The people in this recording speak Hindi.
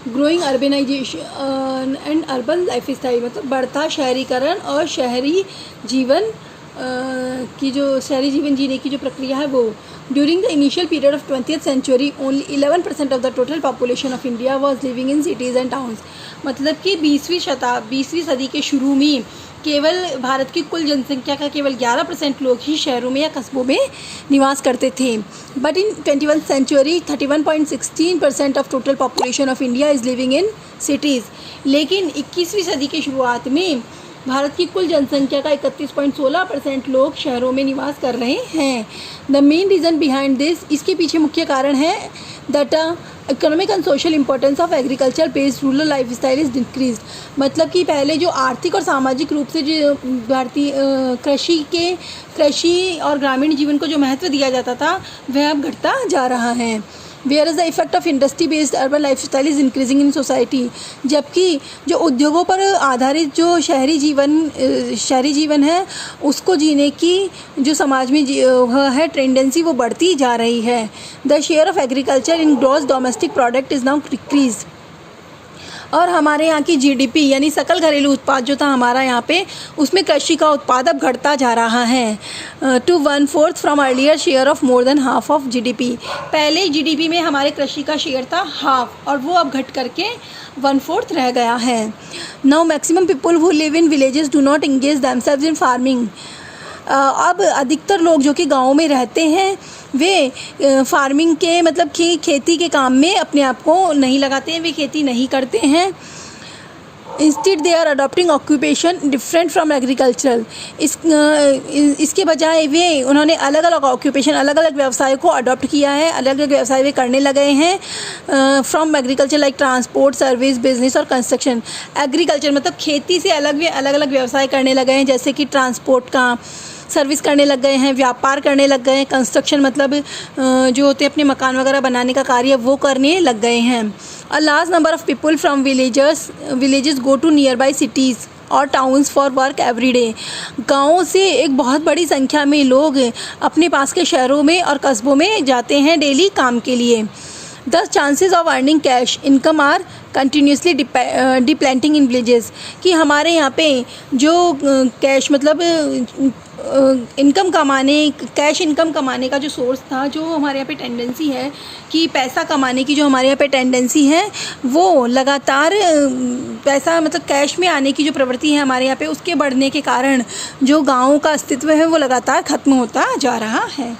Growing urbanization and urban life style, मतलब बढ़ता शहरीकरण और शहरी जीवन शहरी जीवन जीने की जो प्रक्रिया है वो। During the initial period of 20th century only 11% of the total population of India was living in cities and towns. मतलब कि 20वीं सदी के शुरू में केवल भारत की कुल जनसंख्या का केवल 11% लोग ही शहरों में या कस्बों में निवास करते थे। But in 21st century 31.16% of total population of India is living in cities. लेकिन 21वीं सदी के शुरुआत में भारत की कुल जनसंख्या का 31.16% लोग शहरों में निवास कर रहे हैं। The main reason behind this, इसके पीछे मुख्य कारण है that economic and social importance of agriculture based rural life style is decrease. मतलब कि पहले जो आर्थिक और सामाजिक रूप से जो भारतीय कृषि और ग्रामीण जीवन को जो महत्व दिया जाता था वह अब घटता जा रहा है। Where is the effect of industry based urban life style is increasing in society. जबकि जो उद्योगों पर आधारित जो शहरी जीवन है उसको जीने की जो समाज में है टेंडेंसी वो बढ़ती जा रही है। The share of agriculture in gross domestic product is now decrease. और हमारे यहाँ की जीडीपी यानी सकल घरेलू उत्पाद जो था हमारा यहाँ पे, उसमें कृषि का उत्पाद अब घटता जा रहा है to 1/4 from earlier share of more than half of GDP. पहले जीडीपी में हमारे कृषि का शेयर था हाफ और वो अब घट करके 1/4 रह गया है। Now maximum people who live in villages do not engage themselves in farming. अब अधिकतर लोग जो कि गाँव में रहते हैं वे फार्मिंग के मतलब कि खेती के काम में अपने आप को नहीं लगाते हैं, वे खेती नहीं करते हैं। Instead they are adopting occupation different from agricultural. इसके बजाय उन्होंने अलग अलग ऑक्यूपेशन, अलग अलग व्यवसाय को अडॉप्ट किया है, अलग अलग व्यवसाय वे करने लगे हैं from agriculture like transport, service, business और कंस्ट्रक्शन। एग्रीकल्चर मतलब खेती से अलग अलग व्यवसाय करने लगे हैं, जैसे कि ट्रांसपोर्ट का, सर्विस करने लग गए हैं, व्यापार करने लग गए हैं, कंस्ट्रक्शन मतलब जो होते हैं अपने मकान वगैरह बनाने का कार्य वो करने लग गए हैं। A large number of people from villages go to nearby cities और towns for work every day. गाँव से एक बहुत बड़ी संख्या में लोग अपने पास के शहरों में और कस्बों में जाते हैं डेली काम के लिए। The chances of earning cash income are continuously depleting in villages. कि हमारे यहाँ पे जो कैश मतलब कैश इनकम कमाने का जो सोर्स था, जो हमारे यहाँ पे टेंडेंसी है कि पैसा कमाने की जो हमारे यहाँ पे टेंडेंसी है वो लगातार पैसा मतलब कैश में आने की जो प्रवृत्ति है हमारे यहाँ पे, उसके बढ़ने के कारण जो गाँव का अस्तित्व है वो लगातार ख़त्म होता जा रहा है।